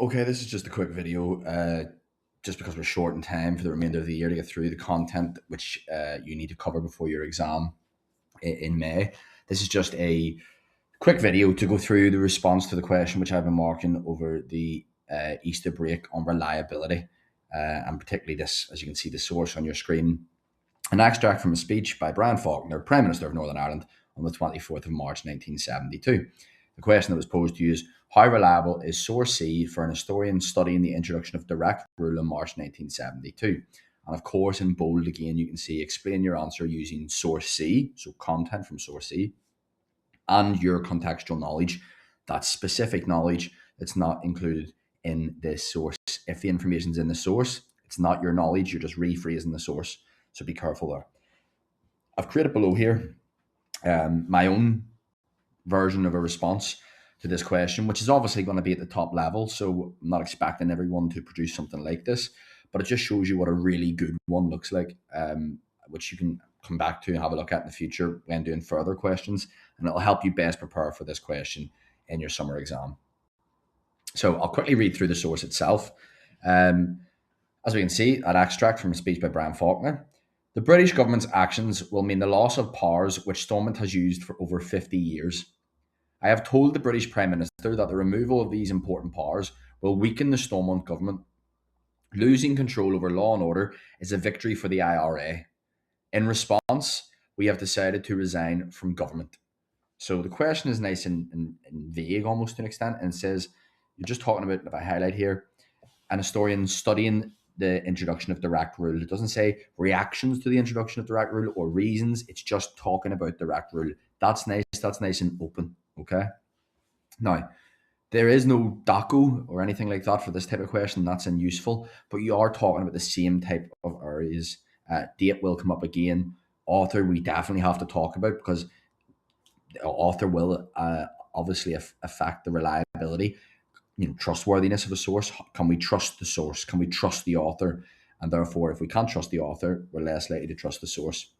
Okay, this is just a quick video, just because we're short in time for the remainder of the year to get through the content which you need to cover before your exam in May. This is just a quick video to go through the response to the question which I've been marking over the Easter break on reliability, and particularly this, as you can see, the source on your screen. An extract from a speech by Brian Faulkner, Prime Minister of Northern Ireland, on the 24th of March 1972. The question that was posed to you is, how reliable is source C for an historian studying the introduction of direct rule in March 1972? And of course, in bold again, you can see explain your answer using source C, so content from source C, and your contextual knowledge. That's specific knowledge that's not included in this source. If the information's in the source, it's not your knowledge, you're just rephrasing the source. So be careful there. I've created below here my own version of a response to this question, which is obviously going to be at the top level. So I'm not expecting everyone to produce something like this, but it just shows you what a really good one looks like, which you can come back to and have a look at in the future when doing further questions. And it'll help you best prepare for this question in your summer exam. So I'll quickly read through the source itself. As we can see, an extract from a speech by Brian Faulkner. The British government's actions will mean the loss of powers which Stormont has used for over 50 years. I have told the British Prime Minister that the removal of these important powers will weaken the Stormont government. Losing control over law and order is a victory for the IRA. In response, we have decided to resign from government. So the question is nice and vague almost to an extent, and it says, you're just talking about, if I highlight here, an historian studying the introduction of direct rule. It doesn't say reactions to the introduction of direct rule or reasons. It's just talking about direct rule. That's nice. That's nice and open. Okay. Now, there is no DACO or anything like that for this type of question. That's unuseful. But you are talking about the same type of areas. Date will come up again. Author, we definitely have to talk about, because the author will obviously affect the reliability, trustworthiness of a source. Can we trust the source? Can we trust the author? And therefore, if we can't trust the author, we're less likely to trust the source.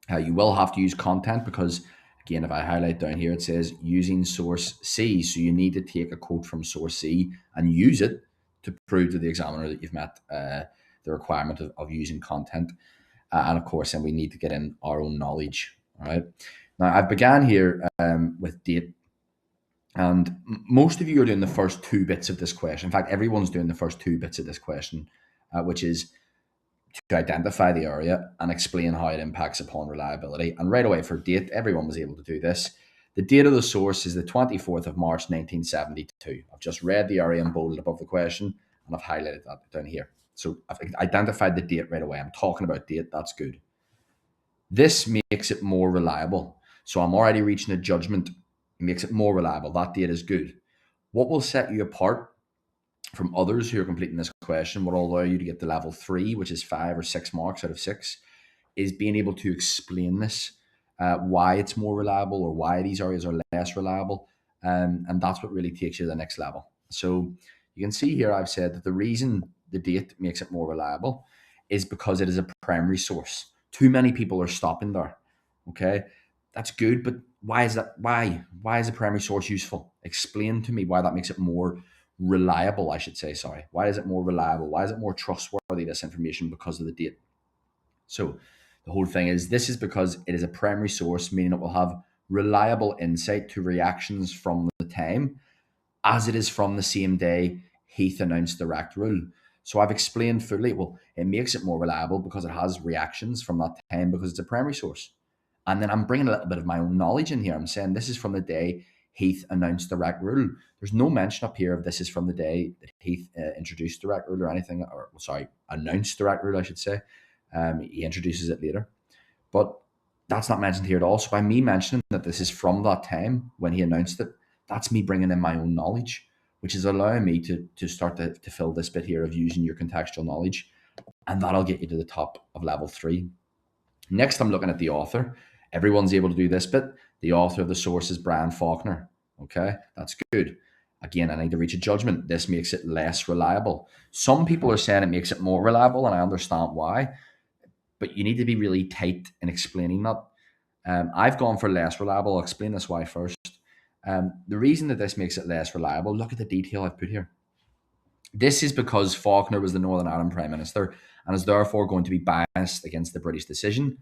You will have to use content because, again, if I highlight down here, it says using source C. So you need to take a quote from source C and use it to prove to the examiner that you've met the requirement of using content. And of course, then we need to get in our own knowledge. All right. Now, I began here with date. And most of you are doing the first two bits of this question. In fact, everyone's doing the first two bits of this question, which is to identify the area and explain how it impacts upon reliability. And right away for date, everyone was able to do this. The date of the source is the 24th of March, 1972. I've just read the area and bolded above the question, and I've highlighted that down here. So I've identified the date right away. I'm talking about date. That's good. This makes it more reliable. So I'm already reaching a judgment. It makes it more reliable. That date is good. What will set you apart from others who are completing this question, what will allow you to get to level 3, which is 5 or 6 marks out of 6, is being able to explain this, why it's more reliable or why these areas are less reliable. And that's what really takes you to the next level. So you can see here I've said that the reason the date makes it more reliable is because it is a primary source. Too many people are stopping there. Okay, that's good, but why is that? Why is a primary source useful? Explain to me why that makes it more reliable, I should say. Sorry. Why is it more reliable? Why is it more trustworthy, this information? Because of the date. So the whole thing is, this is because it is a primary source, meaning it will have reliable insight to reactions from the time, as it is from the same day Heath announced direct rule. So I've explained fully, well, it makes it more reliable because it has reactions from that time because it's a primary source. And then I'm bringing a little bit of my own knowledge in here. I'm saying this is from the day Heath announced direct rule. There's no mention up here of this is from the day that Heath introduced direct rule or anything, or sorry, announced direct rule, I should say. He introduces it later. But that's not mentioned here at all. So by me mentioning that this is from that time when he announced it, that's me bringing in my own knowledge, which is allowing me to start to fill this bit here of using your contextual knowledge. And that'll get you to the top of level 3. Next, I'm looking at the author. Everyone's able to do this bit. The author of the source is Brian Faulkner. Okay, that's good. Again, I need to reach a judgment. This makes it less reliable. Some people are saying it makes it more reliable, and I understand why, but you need to be really tight in explaining that. I've gone for less reliable. I'll explain this why first. The reason that this makes it less reliable, look at the detail I've put here. This is because Faulkner was the Northern Ireland Prime Minister and is therefore going to be biased against the British decision.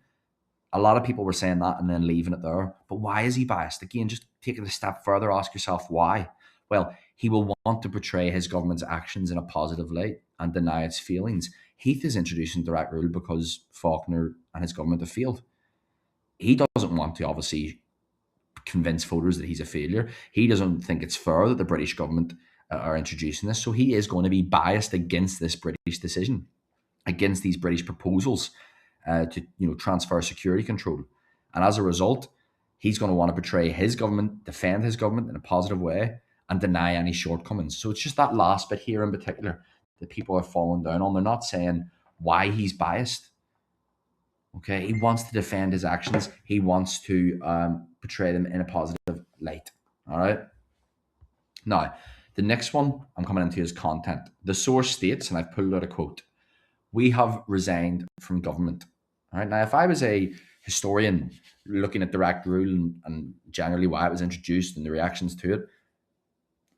A lot of people were saying that and then leaving it there. But why is he biased? Again, just take it a step further, ask yourself why. Well, he will want to portray his government's actions in a positive light and deny its feelings. Heath is introducing direct rule because Faulkner and his government have failed. He doesn't want to obviously convince voters that he's a failure. He doesn't think it's fair that the British government are introducing this. So he is going to be biased against this British decision, against these British proposals to transfer security control. And as a result, he's going to want to portray his government, defend his government in a positive way, and deny any shortcomings. So it's just that last bit here in particular that people are falling down on. They're not saying why he's biased. Okay, he wants to defend his actions. He wants to portray them in a positive light. All right. Now, the next one I'm coming into is content. The source states, and I've pulled out a quote: "We have resigned from government." All right. Now, if I was a historian looking at direct rule and generally why it was introduced and the reactions to it,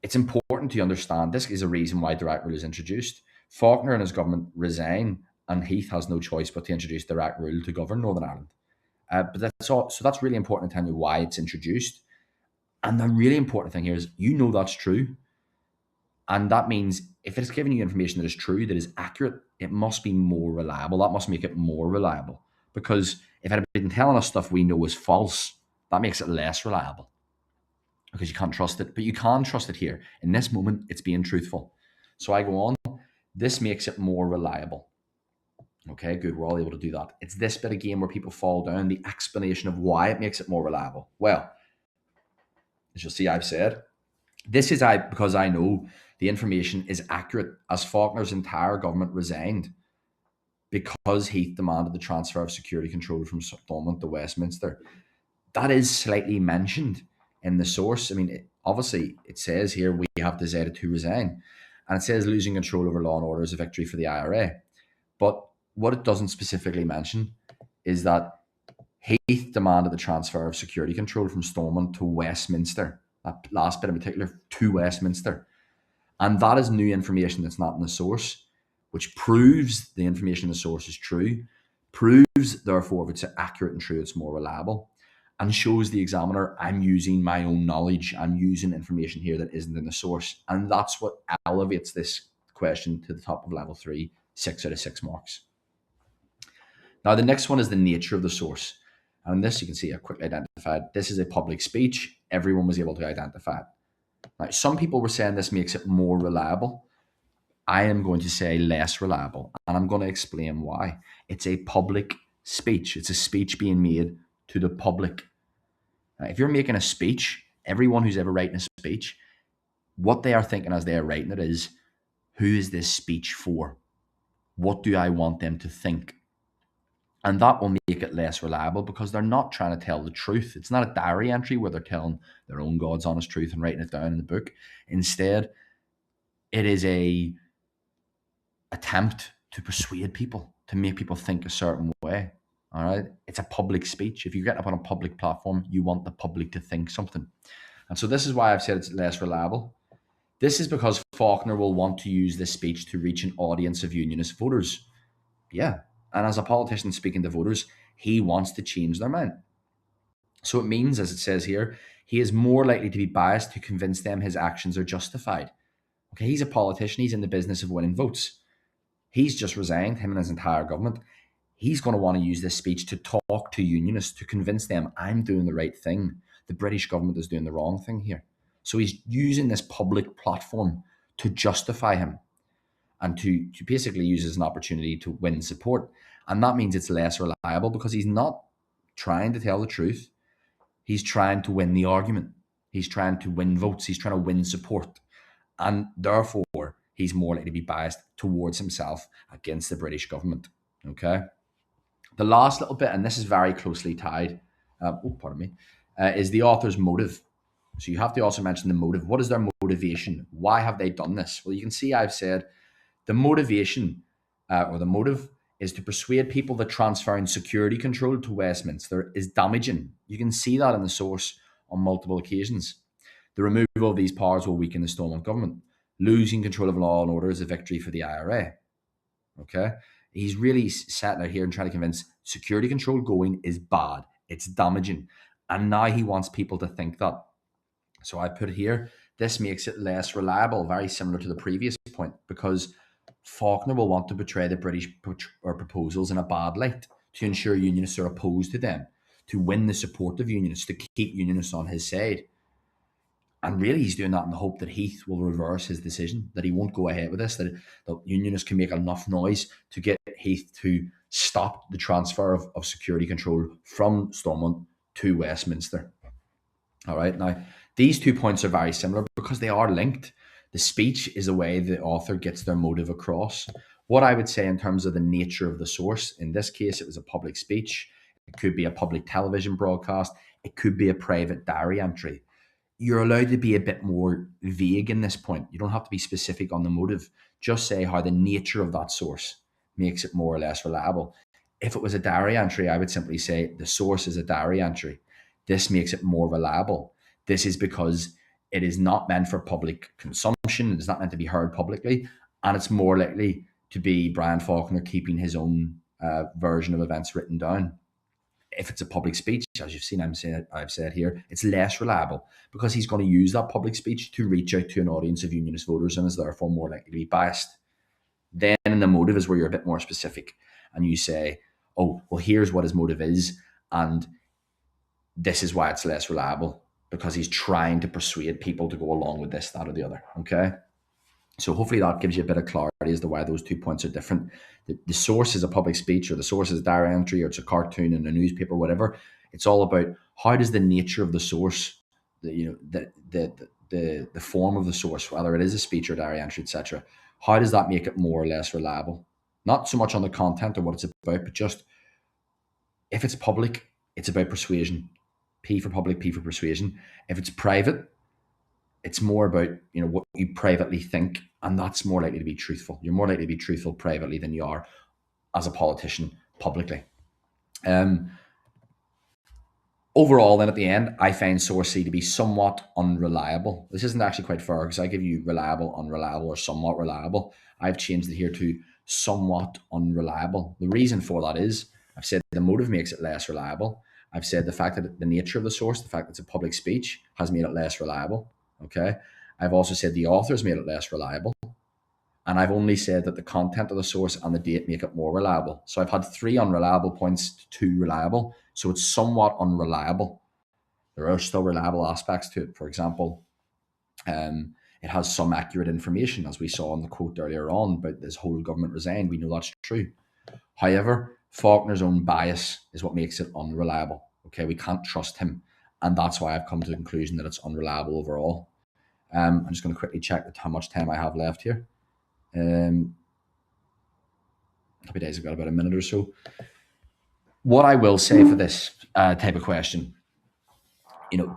it's important to understand this is a reason why direct rule is introduced. Faulkner and his government resign, and Heath has no choice but to introduce direct rule to govern Northern Ireland. But that's all. So that's really important to tell you why it's introduced. And the really important thing here is that's true. And that means if it's giving you information that is true, that is accurate, it must be more reliable. That must make it more reliable. Because if it had been telling us stuff we know is false, that makes it less reliable. Because you can't trust it. But you can trust it here. In this moment, it's being truthful. So I go on. This makes it more reliable. Okay, good. We're all able to do that. It's this bit again where people fall down, the explanation of why it makes it more reliable. Well, as you'll see, I've said, this is because I know the information is accurate, as Faulkner's entire government resigned because Heath demanded the transfer of security control from Stormont to Westminster. That is slightly mentioned in the source. I mean, obviously, it says here we have decided to resign. And it says losing control over law and order is a victory for the IRA. But what it doesn't specifically mention is that Heath demanded the transfer of security control from Stormont to Westminster. That last bit in particular, to Westminster. And that is new information that's not in the source, which proves the information in the source is true, proves, therefore, if it's accurate and true, it's more reliable, and shows the examiner I'm using my own knowledge, I'm using information here that isn't in the source. And that's what elevates this question to the top of level 3, 6 out of 6 marks. Now, the next one is the nature of the source. And this you can see I quickly identified. This is a public speech. Everyone was able to identify it. Now, some people were saying this makes it more reliable. I am going to say less reliable, and I'm going to explain why. It's a public speech. It's a speech being made to the public. Now, if you're making a speech, everyone who's ever written a speech, what they are thinking as they are writing it is, who is this speech for? What do I want them to think? And that will make it less reliable because they're not trying to tell the truth. It's not a diary entry where they're telling their own God's honest truth and writing it down in the book. Instead, it is a attempt to persuade people, to make people think a certain way. All right. It's a public speech. If you get up on a public platform, you want the public to think something. And so this is why I've said it's less reliable. This is because Faulkner will want to use this speech to reach an audience of unionist voters. Yeah. And as a politician speaking to voters, he wants to change their mind. So it means, as it says here, he is more likely to be biased to convince them his actions are justified. Okay, he's a politician. He's in the business of winning votes. He's just resigned, him and his entire government. He's going to want to use this speech to talk to unionists, to convince them I'm doing the right thing. The British government is doing the wrong thing here. So he's using this public platform to justify him and to basically use as an opportunity to win support. And that means it's less reliable because he's not trying to tell the truth. He's trying to win the argument. He's trying to win votes. He's trying to win support. And therefore, he's more likely to be biased towards himself against the British government. Okay. The last little bit, and this is very closely tied, is the author's motive. So you have to also mention the motive. What is their motivation? Why have they done this? Well, you can see I've said the motivation or the motive is to persuade people that transferring security control to Westminster is damaging. You can see that in the source on multiple occasions. The removal of these powers will weaken the Stormont government. Losing control of law and order is a victory for the IRA. Okay? He's really sitting out here and trying to convince security control going is bad. It's damaging. And now he wants people to think that. So I put here, this makes it less reliable, very similar to the previous point, because Faulkner will want to portray the British proposals in a bad light to ensure unionists are opposed to them, to win the support of unionists, to keep unionists on his side. And really, he's doing that in the hope that Heath will reverse his decision, that he won't go ahead with this, that unionists can make enough noise to get Heath to stop the transfer of security control from Stormont to Westminster. All right. Now, these 2 points are very similar because they are linked. The speech is a way the author gets their motive across. What I would say in terms of the nature of the source, in this case, it was a public speech. It could be a public television broadcast. It could be a private diary entry. You're allowed to be a bit more vague in this point. You don't have to be specific on the motive. Just say how the nature of that source makes it more or less reliable. If it was a diary entry, I would simply say the source is a diary entry. This makes it more reliable. This is because it is not meant for public consumption. It is not meant to be heard publicly. And it's more likely to be Brian Faulkner keeping his own version of events written down. If it's a public speech, as you've seen, I've said here, it's less reliable because he's going to use that public speech to reach out to an audience of unionist voters and is therefore more likely to be biased. Then in the motive is where you're a bit more specific and you say, oh, well, here's what his motive is, and this is why it's less reliable, because he's trying to persuade people to go along with this, that, or the other. Okay. So hopefully that gives you a bit of clarity as to why those 2 points are different. The source is a public speech, or the source is a diary entry, or it's a cartoon in a newspaper, whatever. It's all about how does the nature of the source, the form of the source, whether it is a speech or diary entry, etc., how does that make it more or less reliable? Not so much on the content or what it's about, but just if it's public, it's about persuasion. P for public, P for persuasion. If it's private, it's more about what you privately think, and that's more likely to be truthful. You're more likely to be truthful privately than you are as a politician publicly. Overall, then at the end, I find source C to be somewhat unreliable. This isn't actually quite fair because I give you reliable, unreliable, or somewhat reliable. I've changed it here to somewhat unreliable. The reason for that is I've said the motive makes it less reliable. I've said the fact that the nature of the source, the fact that it's a public speech, has made it less reliable. Okay. I've also said the author's made it less reliable. And I've only said that the content of the source and the date make it more reliable. So I've had 3 unreliable points to 2 reliable. So it's somewhat unreliable. There are still reliable aspects to it. For example, it has some accurate information, as we saw in the quote earlier on about this whole government resigned. We know that's true. However, Faulkner's own bias is what makes it unreliable. Okay, we can't trust him. And that's why I've come to the conclusion that it's unreliable overall. I'm just going to quickly check how much time I have left here. Happy days, I've got about a minute or so. What I will say for this type of question,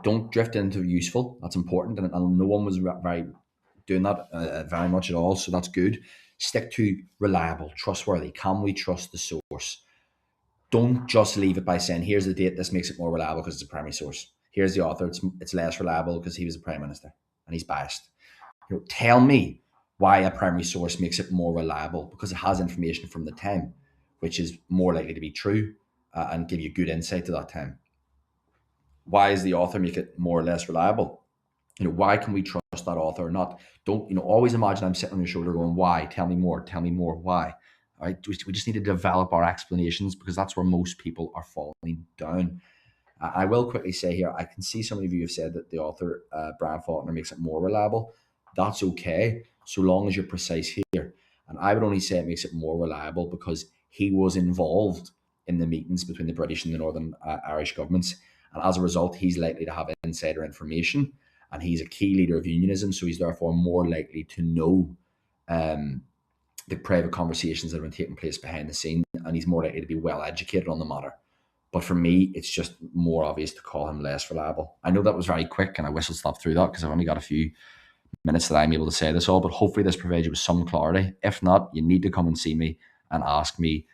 don't drift into useful. That's important, and no one was very doing that very much at all, so that's good. Stick to reliable, trustworthy. Can we trust the source? Don't just leave it by saying, here's the date, this makes it more reliable because it's a primary source. Here's the author, it's less reliable because he was a prime minister and he's biased. Tell me why a primary source makes it more reliable, because it has information from the time, which is more likely to be true and give you good insight to that time. Why does the author make it more or less reliable? Why can we trust that author or not? Don't, always imagine I'm sitting on your shoulder going, why? Tell me more, why? All right? We just need to develop our explanations, because that's where most people are falling down. I will quickly say here, I can see some of you have said that the author, Brian Faulkner, makes it more reliable. That's okay, so long as you're precise here. And I would only say it makes it more reliable because he was involved in the meetings between the British and the Northern Irish governments. And as a result, he's likely to have insider information. And he's a key leader of unionism, so he's therefore more likely to know the private conversations that have been taking place behind the scene. And he's more likely to be well educated on the matter. But for me, it's just more obvious to call him less reliable. I know that was very quick and I whistle-stopped through that because I've only got a few minutes that I'm able to say this all, but hopefully this provides you with some clarity. If not, you need to come and see me and ask me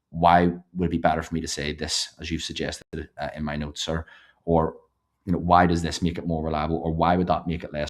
why would it be better for me to say this, as you've suggested in my notes, sir, or why does this make it more reliable, or why would that make it less